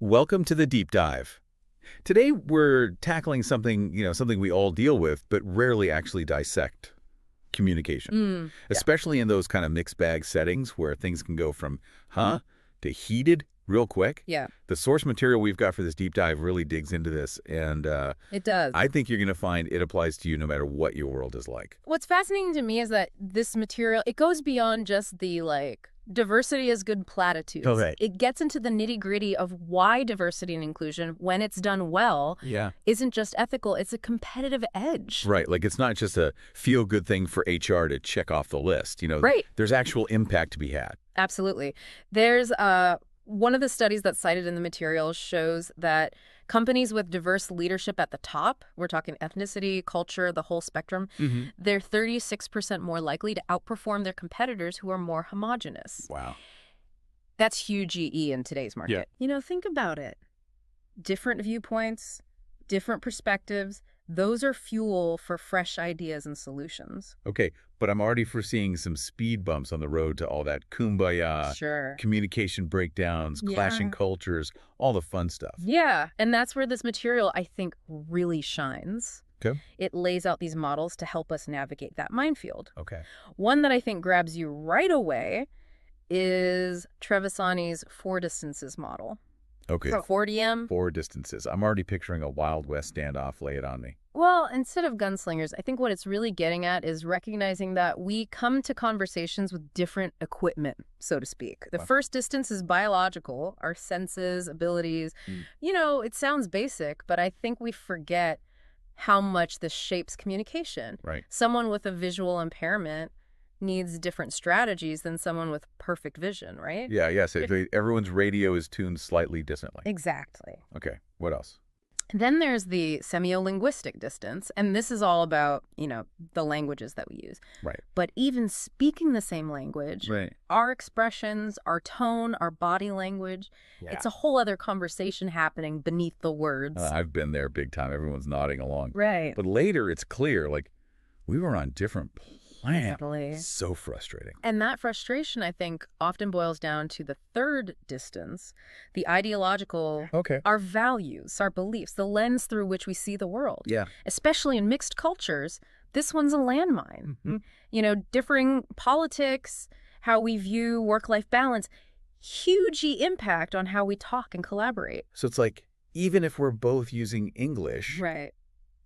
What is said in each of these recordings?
Welcome to the deep dive. Today we're tackling something we all deal with but rarely actually dissect. Communication. Yeah. Especially in those kind of mixed bag settings where things can go from huh to heated real quick. Yeah, The source material we've got for this deep dive really digs into this, and it does. I think you're going to find it applies to you no matter what your world is like. What's fascinating to me is that this material, it goes beyond just the diversity is good platitudes. Okay. It gets into the nitty-gritty of why diversity and inclusion, when it's done well, Yeah. isn't just ethical, it's a competitive edge. Right, like it's not just a feel-good thing for HR to check off the list. Right. There's actual impact to be had. Absolutely. There's one of the studies that's cited in the material shows that companies with diverse leadership at the top, we're talking ethnicity, culture, the whole spectrum, they're 36% more likely to outperform their competitors who are more homogenous. Wow. That's huge EE in today's market. Think about it. Different viewpoints, different perspectives, those are fuel for fresh ideas and solutions. Okay, but I'm already foreseeing some speed bumps on the road to all that kumbaya, Sure. communication breakdowns, clashing Yeah. cultures, all the fun stuff. Yeah, and that's where this material, I think, really shines. Okay. It lays out these models to help us navigate that minefield. Okay. One that I think grabs you right away is Trevisani's four distances model. Okay. So 4DM. Four distances. I'm already picturing a Wild West standoff. Lay it on me. Well, instead of gunslingers, I think what it's really getting at is recognizing that we come to conversations with different equipment, so to speak. The Wow. first distance is biological, our senses, abilities. It sounds basic, but I think we forget how much this shapes communication. Right. Someone with a visual impairment needs different strategies than someone with perfect vision, right? Yeah, yes. Everyone's radio is tuned slightly differently. Exactly. Okay. What else? Then there's the semiolinguistic distance, and this is all about, the languages that we use. Right. But even speaking the same language, Right. our expressions, our tone, our body language, it's a whole other conversation happening beneath the words. I've been there big time. Everyone's nodding along. Right. But later it's clear, we were on different planets. Exactly. So frustrating. And that frustration, I think, often boils down to the third distance, the ideological, Okay. our values, our beliefs, the lens through which we see the world. Yeah. Especially in mixed cultures, this one's a landmine. Mhm. Differing politics, how we view work-life balance, huge impact on how we talk and collaborate. So it's like, even if we're both using English, Right.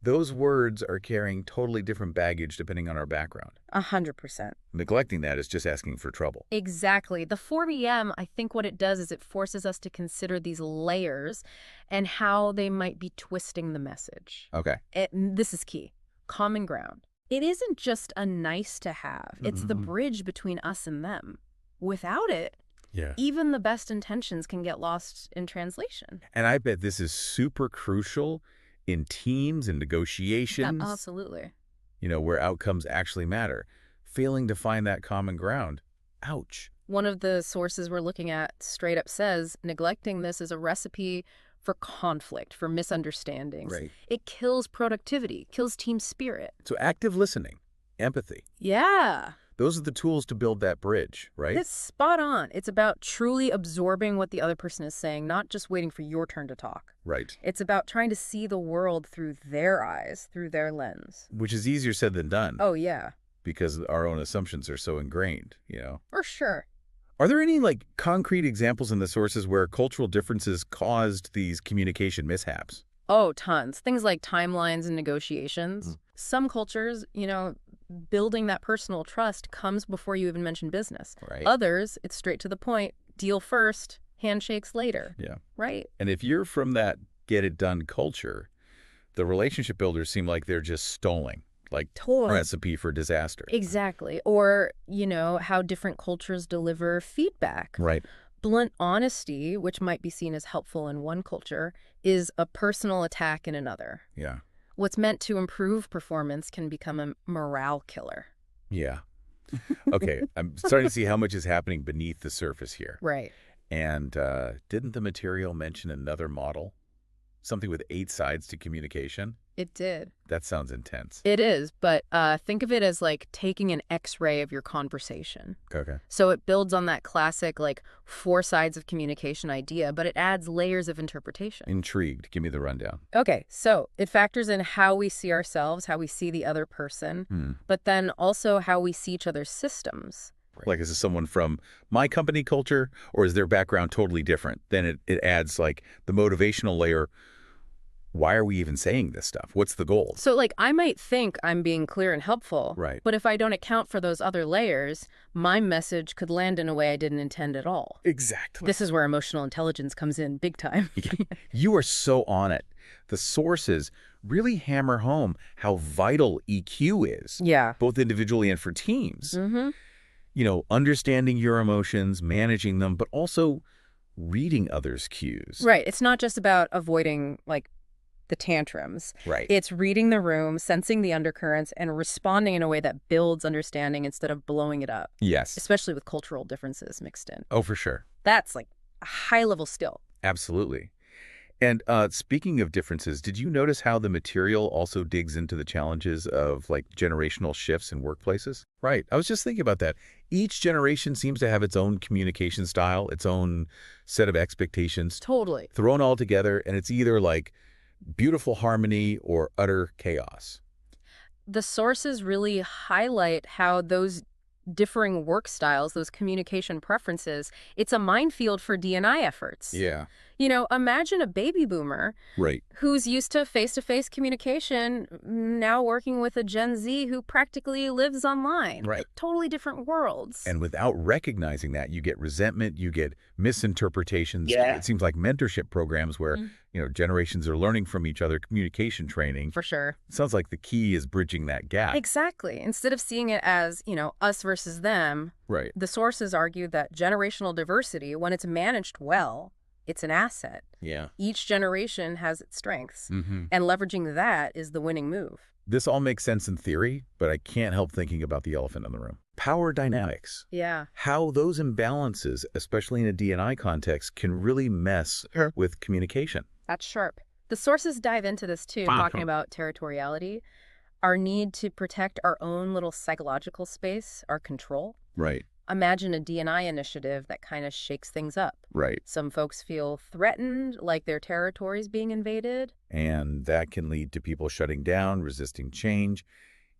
those words are carrying totally different baggage depending on our background. 100%. Neglecting that is just asking for trouble. Exactly. The 4DM, I think what it does is it forces us to consider these layers and how they might be twisting the message. Okay. This is key. Common ground. It isn't just a nice to have. It's the bridge between us and them. Without it, Yeah. even the best intentions can get lost in translation. And I bet this is super crucial in teams and negotiations, Absolutely. where outcomes actually matter. Failing to find that common ground. Ouch. One of the sources we're looking at straight up says neglecting this is a recipe for conflict, for misunderstandings. Right. It kills productivity, kills team spirit. So active listening, empathy, Yeah. those are the tools to build that bridge, right? It's spot on. It's about truly absorbing what the other person is saying, not just waiting for your turn to talk. Right. It's about trying to see the world through their eyes, through their lens. Which is easier said than done. Oh, yeah. Because our own assumptions are so ingrained, For sure. Are there any concrete examples in the sources where cultural differences caused these communication mishaps? Oh, tons. Things like timelines and negotiations. Some cultures, building that personal trust comes before you even mention business. Right. Others, it's straight to the point. Deal first, handshakes later. Yeah. Right. And if you're from that get it done culture, the relationship builders seem like they're just stalling, like Totally. recipe for disaster. Exactly. Or, how different cultures deliver feedback. Right. Blunt honesty, which might be seen as helpful in one culture, is a personal attack in another. Yeah. What's meant to improve performance can become a morale killer. Yeah. Okay. I'm starting to see how much is happening beneath the surface here. Right. And didn't the material mention another model? something with 8 sides to communication? It did. That sounds intense. It is, but think of it as like taking an X-ray of your conversation. Okay. So it builds on that classic, like, 4 sides of communication idea, but it adds layers of interpretation. Intrigued. Give me the rundown. Okay, so it factors in how we see ourselves, how we see the other person, but then also how we see each other's systems. Like, is this someone from my company culture, or is their background totally different? Then it adds, like, the motivational layer. Why are we even saying this stuff? What's the goal? So, like, I might think I'm being clear and helpful, Right. but if I don't account for those other layers, my message could land in a way I didn't intend at all. Exactly. This is where emotional intelligence comes in big time. You are so on it. The sources really hammer home how vital EQ is, Yeah. both individually and for teams. Mm-hmm. You know, understanding your emotions, managing them, but also reading others' cues. Right. It's not just about avoiding, like, the tantrums. Right. It's reading the room, sensing the undercurrents, and responding in a way that builds understanding instead of blowing it up, Yes. especially with cultural differences mixed in. Oh, for sure. That's like a high-level skill. Absolutely. And speaking of differences, did you notice how the material also digs into the challenges of, like, generational shifts in workplaces? Right. I was just thinking about that. Each generation seems to have its own communication style, its own set of expectations, Totally. thrown all together, and it's either, like, beautiful harmony or utter chaos. The sources really highlight how those differing work styles, those communication preferences, it's a minefield for D&I efforts. Yeah. You know, imagine a baby boomer Right. who's used to face-to-face communication, now working with a Gen Z who practically lives online. Right. Totally different worlds. And without recognizing that, you get resentment, you get misinterpretations. Yeah. It seems like mentorship programs where, you know, generations are learning from each other, communication training. For sure. It sounds like the key is bridging that gap. Exactly. Instead of seeing it as, you know, us versus them, Right. the sources argue that generational diversity, when it's managed well, it's an asset. Yeah. Each generation has its strengths, Mm-hmm. and leveraging that is the winning move. This all makes sense in theory, but I can't help thinking about the elephant in the room. Power dynamics. Yeah. How those imbalances, especially in a D&I context, can really mess with communication. That's sharp. The sources dive into this too, talking about territoriality, our need to protect our own little psychological space, our control. Right. Imagine a D&I initiative that kind of shakes things up. Right. Some folks feel threatened, like their territory is being invaded. And that can lead to people shutting down, resisting change,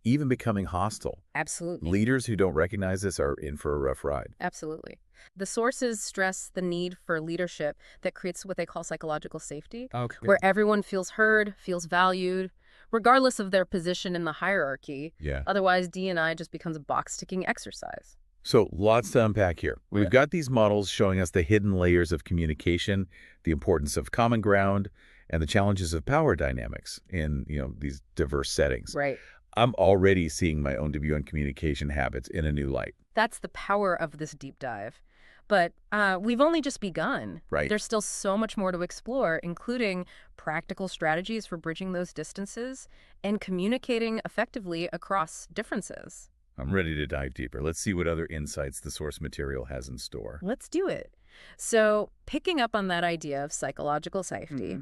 even becoming hostile. Absolutely. Leaders who don't recognize this are in for a rough ride. Absolutely. The sources stress the need for leadership that creates what they call psychological safety, where everyone feels heard, feels valued, regardless of their position in the hierarchy. Yeah. Otherwise, D&I just becomes a box-ticking exercise. So lots to unpack here. We've got these models showing us the hidden layers of communication, the importance of common ground, and the challenges of power dynamics in, you know, these diverse settings. Right. I'm already seeing my own debut on communication habits in a new light. That's the power of this deep dive. But we've only just begun. Right. There's still so much more to explore, including practical strategies for bridging those distances and communicating effectively across differences. I'm ready to dive deeper. Let's see what other insights the source material has in store. Let's do it. So, picking up on that idea of psychological safety,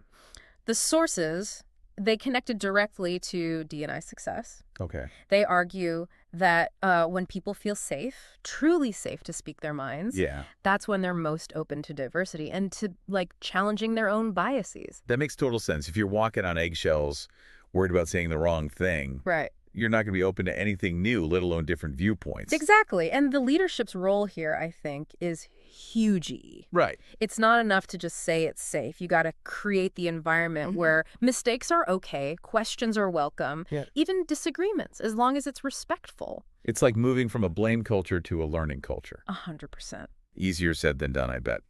the sources, they connected directly to D&I success. Okay. They argue that when people feel safe, truly safe to speak their minds, Yeah. that's when they're most open to diversity and to, like, challenging their own biases. That makes total sense. If you're walking on eggshells, worried about saying the wrong thing, Right. you're not going to be open to anything new, let alone different viewpoints. Exactly. And the leadership's role here, I think, is huge. Right. It's not enough to just say it's safe. You got to create the environment where mistakes are okay, questions are welcome, even disagreements, as long as it's respectful. It's like moving from a blame culture to a learning culture. 100%. Easier said than done, I bet.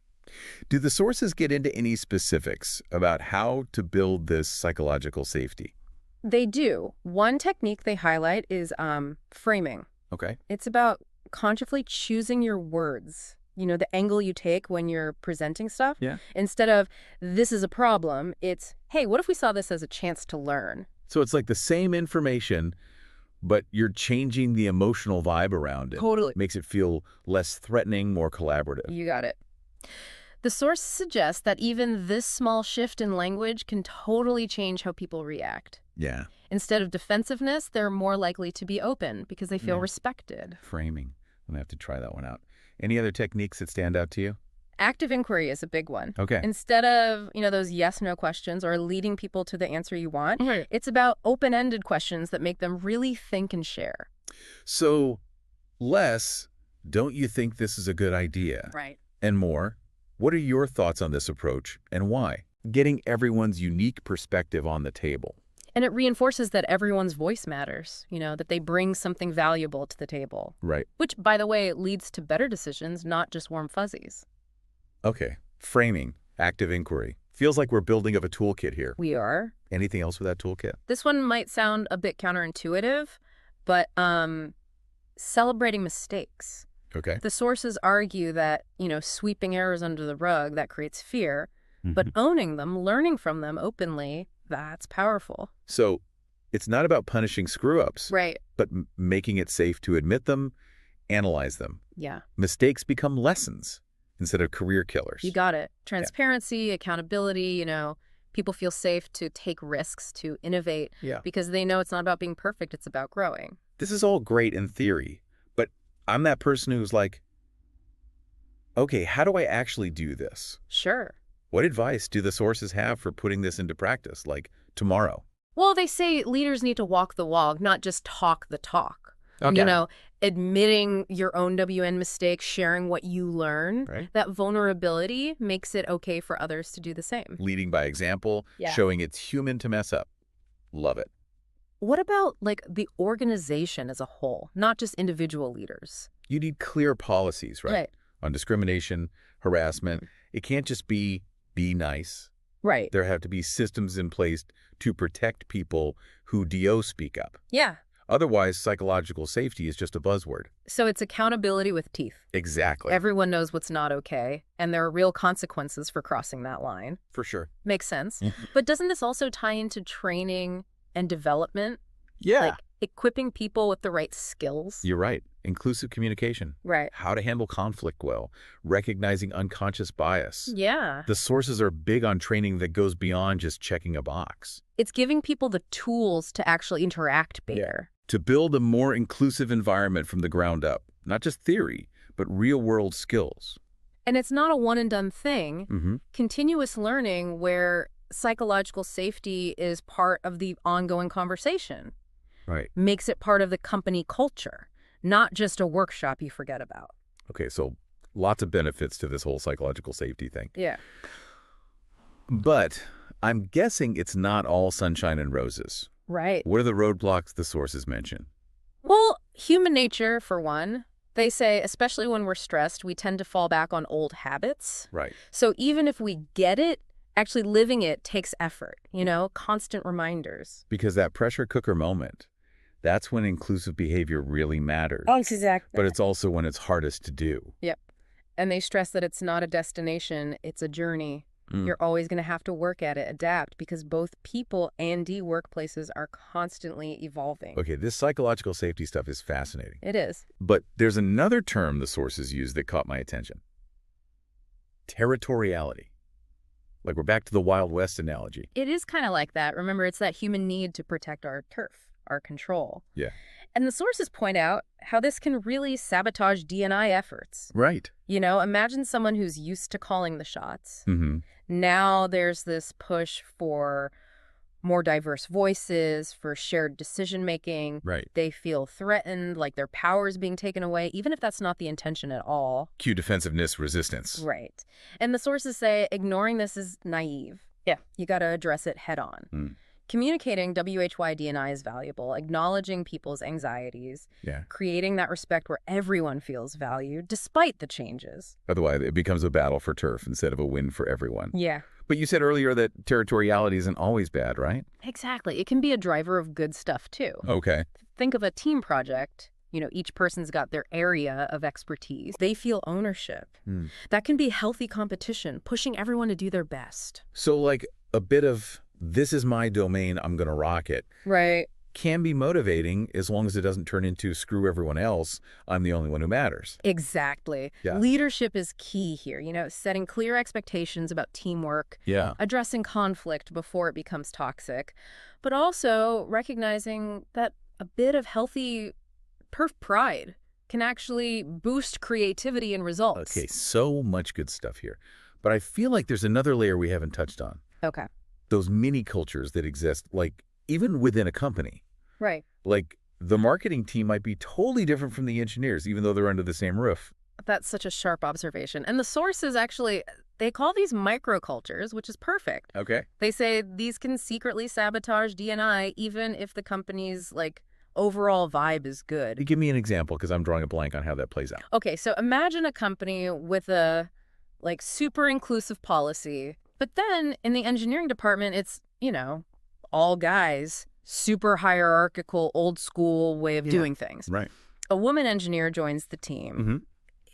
Do the sources get into any specifics about how to build this psychological safety? They do. One technique they highlight is framing. Okay. It's about consciously choosing your words. You know, the angle you take when you're presenting stuff. Yeah. Instead of, this is a problem, it's, hey, what if we saw this as a chance to learn? So it's like the same information, but you're changing the emotional vibe around it. Totally. Makes it feel less threatening, more collaborative. You got it. The source suggests that even this small shift in language can totally change how people react. Yeah. Instead of defensiveness, they're more likely to be open because they feel respected. Framing. I'm going to have to try that one out. Any other techniques that stand out to you? Active inquiry is a big one. Okay. Instead of, those yes/no questions or leading people to the answer you want, Right. it's about open-ended questions that make them really think and share. So, less, don't you think this is a good idea? Right. And more, what are your thoughts on this approach and why? Getting everyone's unique perspective on the table. And it reinforces that everyone's voice matters, that they bring something valuable to the table. Right. Which, by the way, leads to better decisions, not just warm fuzzies. Okay. Framing, active inquiry. Feels like we're building up a toolkit here. We are. Anything else with that toolkit? This one might sound a bit counterintuitive, but celebrating mistakes. Okay. The sources argue that, sweeping errors under the rug, that creates fear, but owning them, learning from them openly, that's powerful. So, it's not about punishing screw-ups, Right. but making it safe to admit them, analyze them. Yeah. Mistakes become lessons instead of career killers. You got it. Transparency, accountability, people feel safe to take risks, to innovate, because they know it's not about being perfect, it's about growing. This is all great in theory, but I'm that person who's like, okay, how do I actually do this? Sure. What advice do the sources have for putting this into practice, like tomorrow? Well, they say leaders need to walk the walk, not just talk the talk. Okay. Admitting your own WN mistakes, sharing what you learn, Right. that vulnerability makes it okay for others to do the same. Leading by example, Yeah. showing it's human to mess up. Love it. What about, the organization as a whole, not just individual leaders? You need clear policies, right? On discrimination, harassment. It can't just be nice. Right. There have to be systems in place to protect people who do speak up. Yeah. Otherwise, psychological safety is just a buzzword. So it's accountability with teeth. Exactly. Everyone knows what's not okay, and there are real consequences for crossing that line. For sure. Makes sense. But doesn't this also tie into training and development? Yeah. Like equipping people with the right skills? You're right. Inclusive communication. Right. How to handle conflict well. Recognizing unconscious bias. Yeah. The sources are big on training that goes beyond just checking a box. It's giving people the tools to actually interact better. To build a more inclusive environment from the ground up. Not just theory, but real-world skills. And it's not a one-and-done thing. Mm-hmm. Continuous learning where psychological safety is part of the ongoing conversation. Right. Makes it part of the company culture, not just a workshop you forget about. Okay, so lots of benefits to this whole psychological safety thing. Yeah. But I'm guessing it's not all sunshine and roses. Right. What are the roadblocks the sources mention? Well, human nature, for one. They say, especially when we're stressed, we tend to fall back on old habits. Right. So even if we get it, actually living it takes effort, constant reminders. Because that pressure cooker moment, that's when inclusive behavior really matters. Exactly. But it's also when it's hardest to do. Yep. And they stress that it's not a destination, it's a journey. You're always going to have to work at it, adapt, because both people and workplaces are constantly evolving. Okay, this psychological safety stuff is fascinating. It is. But there's another term the sources use that caught my attention. Territoriality. Like we're back to the Wild West analogy. It is kind of like that. Remember, it's that human need to protect our turf, our control. Yeah. And the sources point out how this can really sabotage D&I efforts. Right. Imagine someone who's used to calling the shots. Mm-hmm. Now there's this push for more diverse voices, for shared decision-making. Right. They feel threatened, like their power is being taken away, even if that's not the intention at all. Cue defensiveness, resistance. Right. And the sources say ignoring this is naive. Yeah. You got to address it head on. Communicating WHY-D&I is valuable, acknowledging people's anxieties, creating that respect where everyone feels valued, despite the changes. Otherwise, it becomes a battle for turf instead of a win for everyone. Yeah. But you said earlier that territoriality isn't always bad, right? Exactly. It can be a driver of good stuff, too. Okay. Think of a team project. Each person's got their area of expertise. They feel ownership. That can be healthy competition, pushing everyone to do their best. So like a bit of, this is my domain, I'm going to rock it. Right. can be motivating as long as it doesn't turn into screw everyone else, I'm the only one who matters. Exactly. Yeah. Leadership is key here, setting clear expectations about teamwork, Yeah. addressing conflict before it becomes toxic, but also recognizing that a bit of healthy perf pride can actually boost creativity and results. Okay, so much good stuff here. But I feel like there's another layer we haven't touched on. Okay. Those mini cultures that exist, like even within a company. Right. Like the marketing team might be totally different from the engineers, even though they're under the same roof. That's such a sharp observation. And the sources actually, they call these microcultures, which is perfect. Okay. They say these can secretly sabotage D&I even if the company's overall vibe is good. Give me an example, because I'm drawing a blank on how that plays out. Okay, so imagine a company with a super inclusive policy, but then in the engineering department, it's, all guys, super hierarchical, old school way of doing things. Right. A woman engineer joins the team.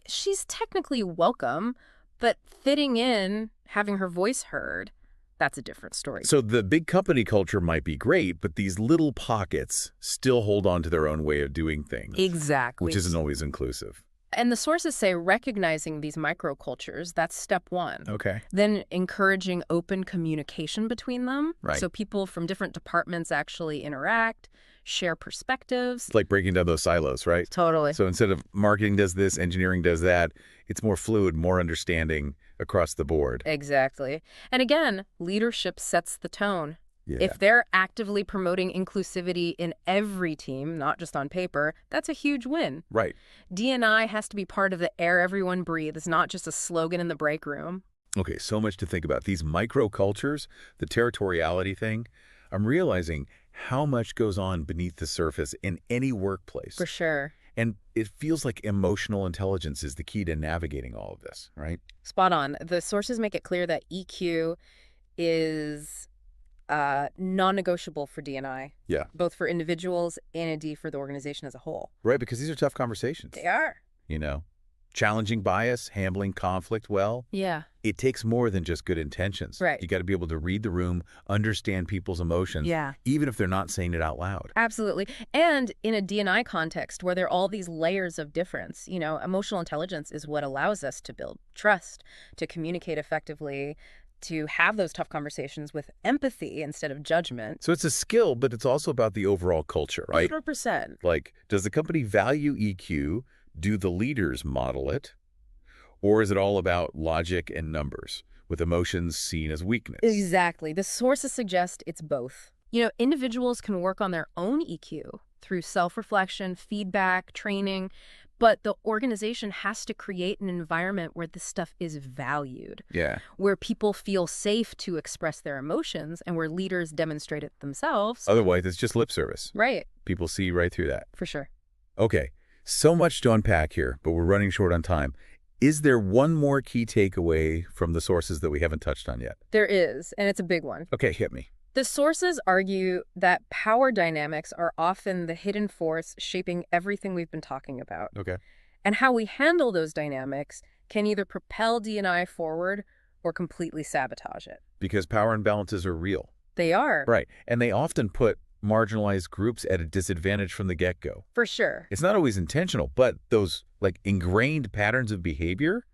She's technically welcome, but fitting in, having her voice heard, that's a different story. So the big company culture might be great, but these little pockets still hold on to their own way of doing things. Exactly. Which isn't always inclusive. And the sources say recognizing these microcultures, that's step one. Okay. Then encouraging open communication between them. Right. So people from different departments actually interact, share perspectives. It's like breaking down those silos, right? Totally. So instead of marketing does this, engineering does that, it's more fluid, more understanding across the board. Exactly. And again, leadership sets the tone. Yeah. If they're actively promoting inclusivity in every team, not just on paper, that's a huge win. Right. D&I has to be part of the air everyone breathes, not just a slogan in the break room. Okay, so much to think about. These microcultures, the territoriality thing, I'm realizing how much goes on beneath the surface in any workplace. For sure. And it feels like emotional intelligence is the key to navigating all of this, right? Spot on. The sources make it clear that EQ is non-negotiable for D&I. Yeah. Both for individuals and indeed for the organization as a whole. Right, because these are tough conversations. They are. Challenging bias, handling conflict well. Yeah. It takes more than just good intentions. Right. You got to be able to read the room, understand people's emotions, even if they're not saying it out loud. Absolutely. And in a D&I context where there are all these layers of difference, emotional intelligence is what allows us to build trust, to communicate effectively, to have those tough conversations with empathy instead of judgment. So it's a skill, but it's also about the overall culture, right? 100%. Like, does the company value EQ? Do the leaders model it? Or is it all about logic and numbers, with emotions seen as weakness? Exactly. The sources suggest it's both. Individuals can work on their own EQ through self-reflection, feedback, training, but the organization has to create an environment where this stuff is valued. Yeah. Where people feel safe to express their emotions and where leaders demonstrate it themselves. Otherwise, it's just lip service. Right. People see right through that. For sure. Okay. So much to unpack here, but we're running short on time. Is there one more key takeaway from the sources that we haven't touched on yet? There is, and it's a big one. Okay, hit me. The sources argue that power dynamics are often the hidden force shaping everything we've been talking about. Okay. And how we handle those dynamics can either propel D&I forward or completely sabotage it. Because power imbalances are real. They are. Right. And they often put marginalized groups at a disadvantage from the get-go. For sure. It's not always intentional, but those ingrained patterns of behavior,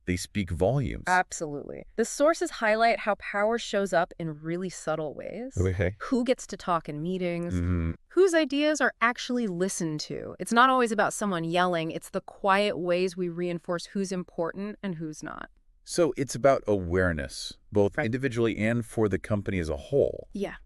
they speak volumes. Absolutely. The sources highlight how power shows up in really subtle ways. Okay. Who gets to talk in meetings? Whose ideas are actually listened to? It's not always about someone yelling. It's the quiet ways we reinforce who's important and who's not. So it's about awareness, both individually and for the company as a whole. Yeah.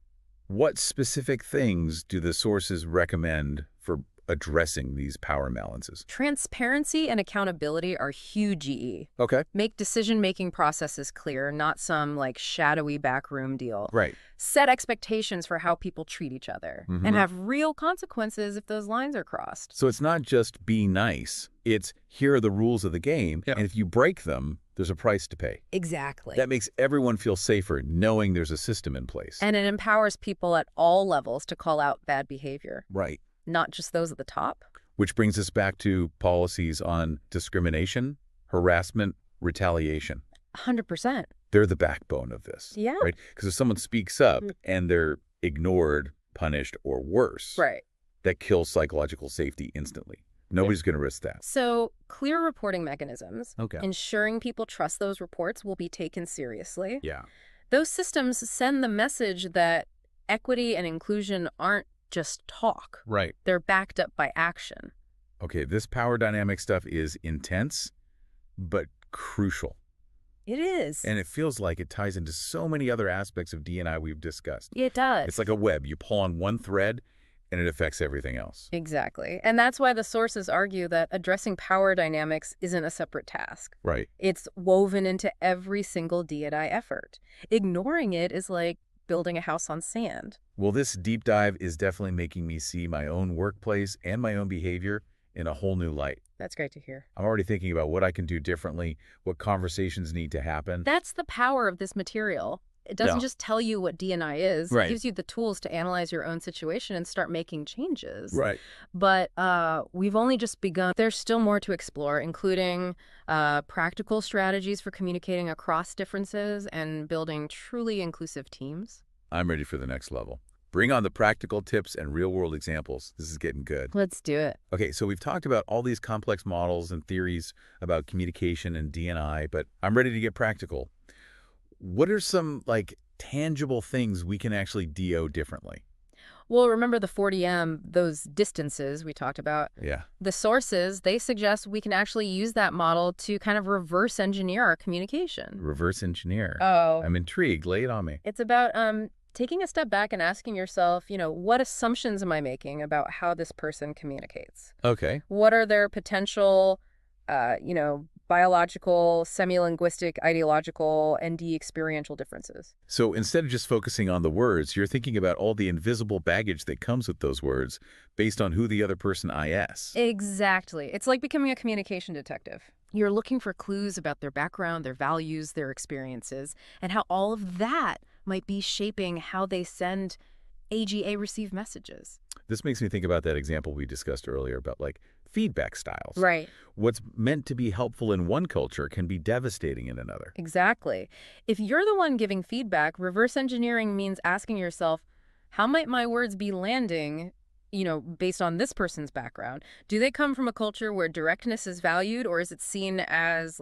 What specific things do the sources recommend for addressing these power imbalances? Transparency and accountability are huge EE. Okay. Make decision-making processes clear, not some shadowy backroom deal. Right. Set expectations for how people treat each other and have real consequences if those lines are crossed. So it's not just be nice. It's here are the rules of the game. Yeah. And if you break them, there's a price to pay. Exactly. That makes everyone feel safer knowing there's a system in place. And it empowers people at all levels to call out bad behavior. Right. Not just those at the top. Which brings us back to policies on discrimination, harassment, retaliation. 100%. They're the backbone of this. Yeah. Right? Because if someone speaks up and they're ignored, punished, or worse, Right. that kills psychological safety instantly. Nobody's going to risk that. So clear reporting mechanisms, Okay. ensuring people trust those reports will be taken seriously. Yeah. Those systems send the message that equity and inclusion aren't just talk. Right. They're backed up by action. Okay, this power dynamic stuff is intense, but crucial. It is. And it feels like it ties into so many other aspects of D&I we've discussed. It does. It's like a web. You pull on one thread, and it affects everything else. Exactly. And that's why the sources argue that addressing power dynamics isn't a separate task. Right. It's woven into every single D&I effort. Ignoring it is like building a house on sand. Well, this deep dive is definitely making me see my own workplace and my own behavior in a whole new light. That's great to hear. I'm already thinking about what I can do differently, what conversations need to happen. That's the power of this material. It doesn't Yeah. just tell you what D&I is. Right. It gives you the tools to analyze your own situation and start making changes. Right. But we've only just begun. There's still more to explore, including practical strategies for communicating across differences and building truly inclusive teams. I'm ready for the next level. Bring on the practical tips and real-world examples. This is getting good. Let's do it. Okay, so we've talked about all these complex models and theories about communication and D&I, but I'm ready to get practical. What are some, tangible things we can actually DO differently? Well, remember the 40M, those distances we talked about? Yeah. The sources, they suggest we can actually use that model to kind of reverse engineer our communication. Reverse engineer. Oh. I'm intrigued. Lay it on me. It's about taking a step back and asking yourself, what assumptions am I making about how this person communicates? Okay. What are their potential, biological, semi-linguistic, ideological, and experiential differences? So instead of just focusing on the words, you're thinking about all the invisible baggage that comes with those words based on who the other person is. Exactly. It's like becoming a communication detective. You're looking for clues about their background, their values, their experiences, and how all of that might be shaping how they send AGA receive messages. This makes me think about that example we discussed earlier about feedback styles. Right. What's meant to be helpful in one culture can be devastating in another. Exactly. If you're the one giving feedback, reverse engineering means asking yourself, how might my words be landing, based on this person's background? Do they come from a culture where directness is valued, or is it seen as,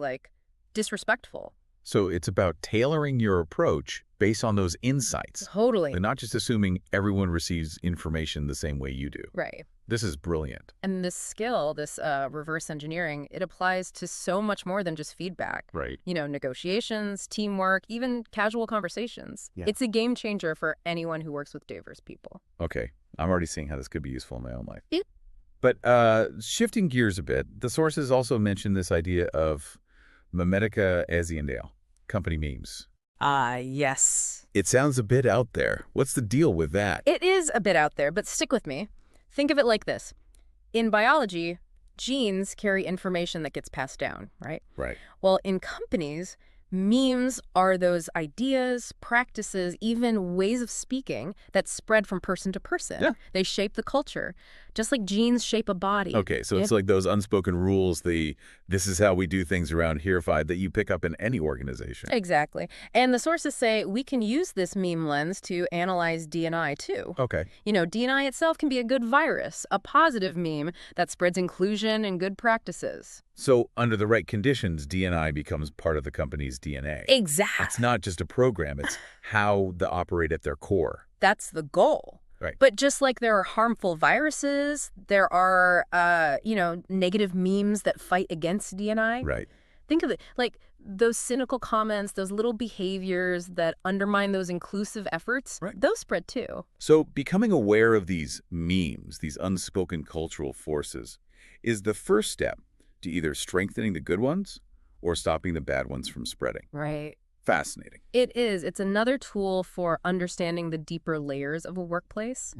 disrespectful? So it's about tailoring your approach based on those insights. Totally. And not just assuming everyone receives information the same way you do. Right. This is brilliant. And this skill, this reverse engineering, it applies to so much more than just feedback. Right. Negotiations, teamwork, even casual conversations. Yeah. It's a game changer for anyone who works with diverse people. Okay. I'm already seeing how this could be useful in my own life. Yeah. But shifting gears a bit, the sources also mention this idea of Memetica Aziendale, company memes. Yes. It sounds a bit out there. What's the deal with that? It is a bit out there, but stick with me. Think of it like this. In biology, genes carry information that gets passed down, right? Right. Well, in companies, memes are those ideas, practices, even ways of speaking that spread from person to person. Yeah. They shape the culture, just like genes shape a body. Okay, so it's like those unspoken rules, this is how we do things around here that you pick up in any organization. Exactly. And the sources say we can use this meme lens to analyze D&I too. Okay. D&I itself can be a good virus, a positive meme that spreads inclusion and good practices. So under the right conditions, D&I becomes part of the company's DNA. Exactly. It's not just a program, it's how they operate at their core. That's the goal. Right. But just like there are harmful viruses, there are, negative memes that fight against D&I. Right. Think of it like those cynical comments, those little behaviors that undermine those inclusive efforts, Right. Those spread too. So becoming aware of these memes, these unspoken cultural forces, is the first step to either strengthening the good ones or stopping the bad ones from spreading. Right. Fascinating. It is. It's another tool for understanding the deeper layers of a workplace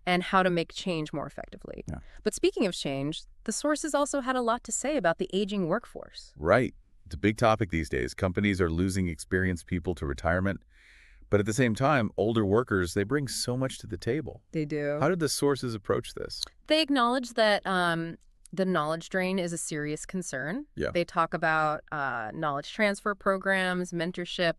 and how to make change more effectively. Yeah. But speaking of change, the sources also had a lot to say about the aging workforce. Right. It's a big topic these days. Companies are losing experienced people to retirement. But at the same time, older workers, they bring so much to the table. They do. How did the sources approach this? They acknowledge that The knowledge drain is a serious concern. Yeah. They talk about knowledge transfer programs, mentorship,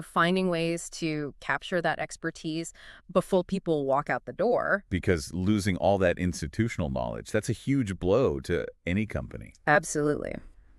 finding ways to capture that expertise before people walk out the door. Because losing all that institutional knowledge, that's a huge blow to any company. Absolutely.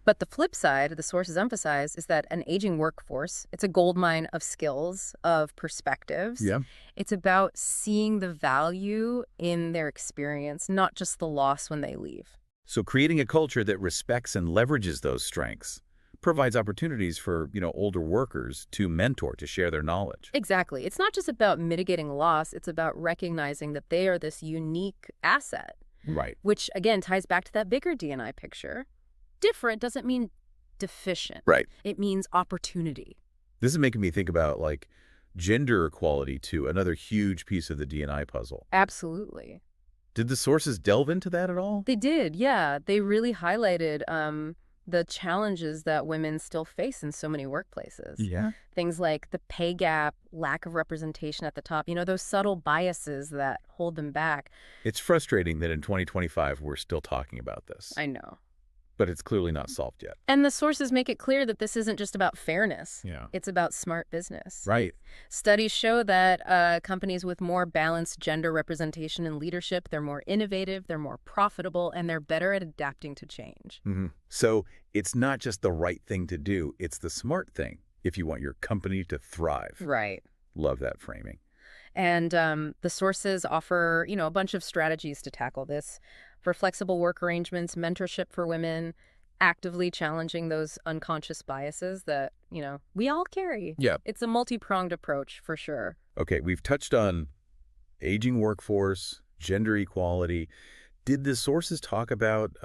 But the flip side, the sources emphasize, is that an aging workforce, it's a goldmine of skills, of perspectives. Yeah. It's about seeing the value in their experience, not just the loss when they leave. So creating a culture that respects and leverages those strengths provides opportunities for, older workers to mentor, to share their knowledge. Exactly. It's not just about mitigating loss. It's about recognizing that they are this unique asset. Right. Which, again, ties back to that bigger D&I picture. Different doesn't mean deficient. Right. It means opportunity. This is making me think about, gender equality, too, another huge piece of the D&I puzzle. Absolutely. Did the sources delve into that at all? They did, yeah. They really highlighted the challenges that women still face in so many workplaces. Yeah. Things like the pay gap, lack of representation at the top, those subtle biases that hold them back. It's frustrating that in 2025 we're still talking about this. I know. But it's clearly not solved yet. And the sources make it clear that this isn't just about fairness. Yeah. It's about smart business. Right. Studies show that companies with more balanced gender representation in leadership, they're more innovative, they're more profitable, and they're better at adapting to change. Mm-hmm. So it's not just the right thing to do, it's the smart thing if you want your company to thrive. Right. Love that framing. And the sources offer, a bunch of strategies to tackle this. For flexible work arrangements, mentorship for women, actively challenging those unconscious biases that, we all carry. Yeah. It's a multi-pronged approach for sure. Okay, we've touched on aging workforce, gender equality. Did the sources talk about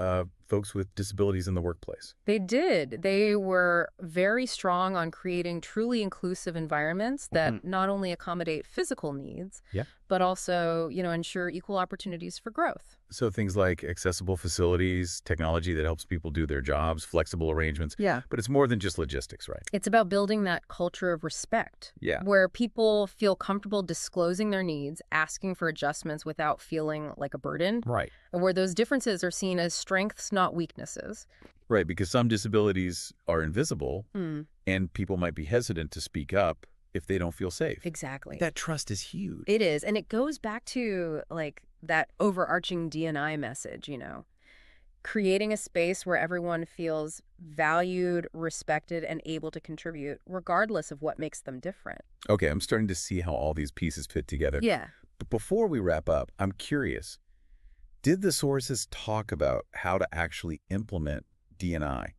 folks with disabilities in the workplace? They did. They were very strong on creating truly inclusive environments that not only accommodate physical needs, but also, ensure equal opportunities for growth. So things like accessible facilities, technology that helps people do their jobs, flexible arrangements. Yeah. But it's more than just logistics, right? It's about building that culture of respect. Yeah. Where people feel comfortable disclosing their needs, asking for adjustments without feeling like a burden. Right. And where those differences are seen as strengths, not weaknesses. Right, because some disabilities are invisible and people might be hesitant to speak up if they don't feel safe. Exactly. That trust is huge. It is. And it goes back to that overarching D&I message, creating a space where everyone feels valued, respected, and able to contribute regardless of what makes them different. Okay, I'm starting to see how all these pieces fit together. Yeah. But before we wrap up, I'm curious, did the sources talk about how to actually implement D&I?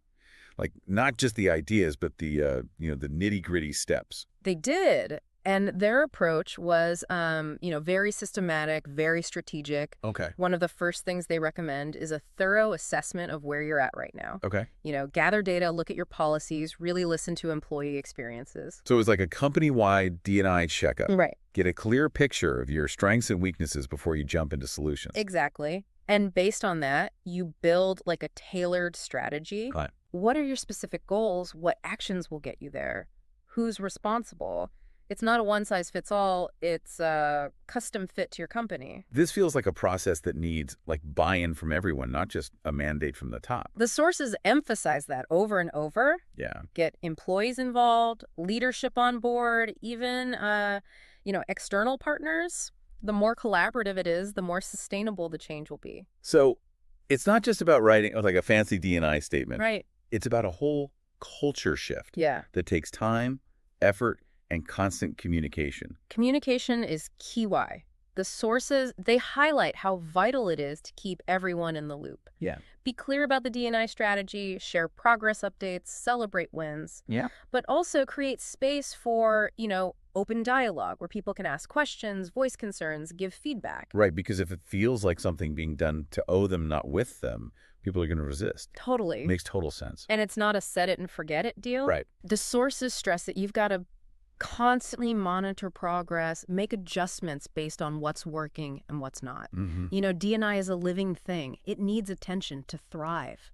Not just the ideas, but the nitty-gritty steps. They did. And their approach was, very systematic, very strategic. Okay. One of the first things they recommend is a thorough assessment of where you're at right now. Okay. Gather data, look at your policies, really listen to employee experiences. So it was like a company-wide D&I checkup. Right. Get a clear picture of your strengths and weaknesses before you jump into solutions. Exactly. And based on that, you build a tailored strategy. Right. What are your specific goals? What actions will get you there? Who's responsible? It's not a one-size-fits-all. It's a custom fit to your company. This feels like a process that needs buy-in from everyone, not just a mandate from the top. The sources emphasize that over and over. Yeah. Get employees involved, leadership on board, even, external partners. The more collaborative it is, the more sustainable the change will be. So it's not just about writing a fancy D&I statement. Right. It's about a whole culture shift that takes time, effort, and constant communication. Communication is key. Why? The sources, they highlight how vital it is to keep everyone in the loop. Yeah. Be clear about the D&I strategy, share progress updates, celebrate wins. Yeah. But also create space for, open dialogue where people can ask questions, voice concerns, give feedback. Right, because if it feels like something being done to owe them, not with them, people are going to resist. Totally. Makes total sense. And it's not a set it and forget it deal. Right. The sources stress that you've got to constantly monitor progress, make adjustments based on what's working and what's not. D&I is a living thing. It needs attention to thrive.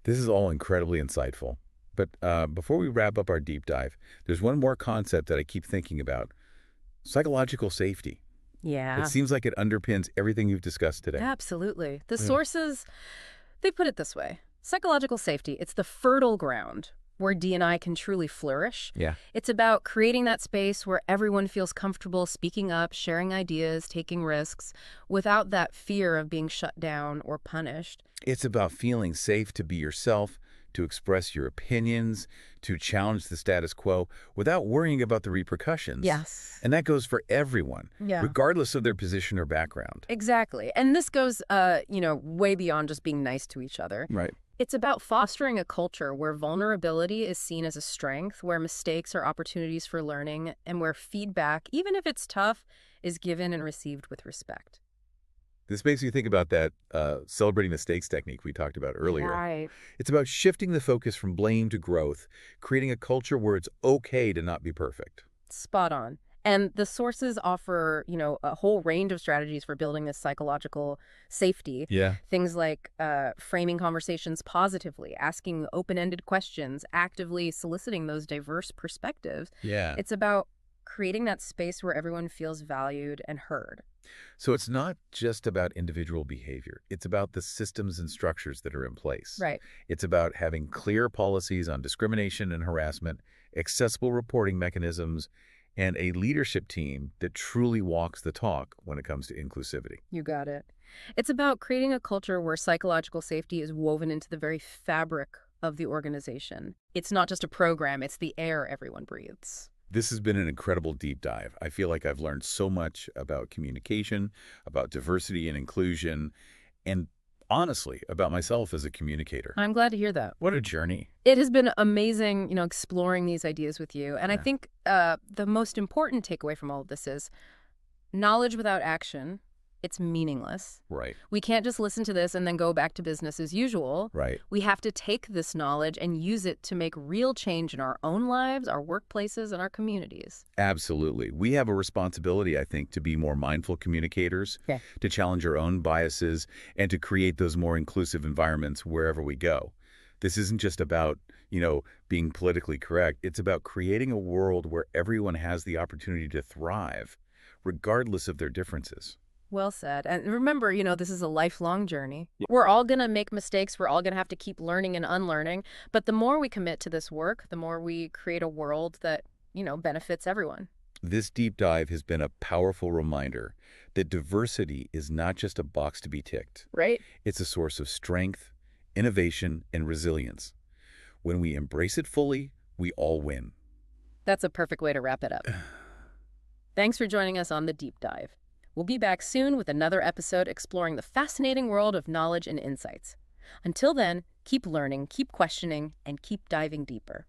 This is all incredibly insightful. But before we wrap up our deep dive, there's one more concept that I keep thinking about. Psychological safety. Yeah. It seems like it underpins everything you've discussed today. Absolutely. The sources, They put it this way. Psychological safety, it's the fertile ground where D&I can truly flourish. Yeah. It's about creating that space where everyone feels comfortable speaking up, sharing ideas, taking risks, without that fear of being shut down or punished. It's about feeling safe to be yourself, to express your opinions, to challenge the status quo without worrying about the repercussions. Yes. And that goes for everyone, Yeah. regardless of their position or background. Exactly. And this goes, way beyond just being nice to each other. Right. It's about fostering a culture where vulnerability is seen as a strength, where mistakes are opportunities for learning, and where feedback, even if it's tough, is given and received with respect. This makes me think about that celebrating mistakes technique we talked about earlier. Right. It's about shifting the focus from blame to growth, creating a culture where it's okay to not be perfect. Spot on. And the sources offer, a whole range of strategies for building this psychological safety. Yeah. Things like framing conversations positively, asking open-ended questions, actively soliciting those diverse perspectives. Yeah. It's about creating that space where everyone feels valued and heard. So it's not just about individual behavior. It's about the systems and structures that are in place. Right. It's about having clear policies on discrimination and harassment, accessible reporting mechanisms, and a leadership team that truly walks the talk when it comes to inclusivity. You got it. It's about creating a culture where psychological safety is woven into the very fabric of the organization. It's not just a program, it's the air everyone breathes. This has been an incredible deep dive. I feel like I've learned so much about communication, about diversity and inclusion, and honestly, about myself as a communicator. I'm glad to hear that. What a journey. It has been amazing, exploring these ideas with you. And I Yeah. think the most important takeaway from all of this is knowledge without action, it's meaningless. Right, We can't just listen to this and then go back to business as usual. right. We have to take this knowledge and use it to make real change in our own lives, our workplaces, and our communities. Absolutely. We have a responsibility, I think, to be more mindful communicators, Yeah. to challenge our own biases, and to create those more inclusive environments wherever we go. This isn't just about, being politically correct. It's about creating a world where everyone has the opportunity to thrive, regardless of their differences. Well said. And remember, this is a lifelong journey. We're all going to make mistakes. We're all going to have to keep learning and unlearning. But the more we commit to this work, the more we create a world that, benefits everyone. This deep dive has been a powerful reminder that diversity is not just a box to be ticked. Right? It's a source of strength, innovation, and resilience. When we embrace it fully, we all win. That's a perfect way to wrap it up. Thanks for joining us on The Deep Dive. We'll be back soon with another episode exploring the fascinating world of knowledge and insights. Until then, keep learning, keep questioning, and keep diving deeper.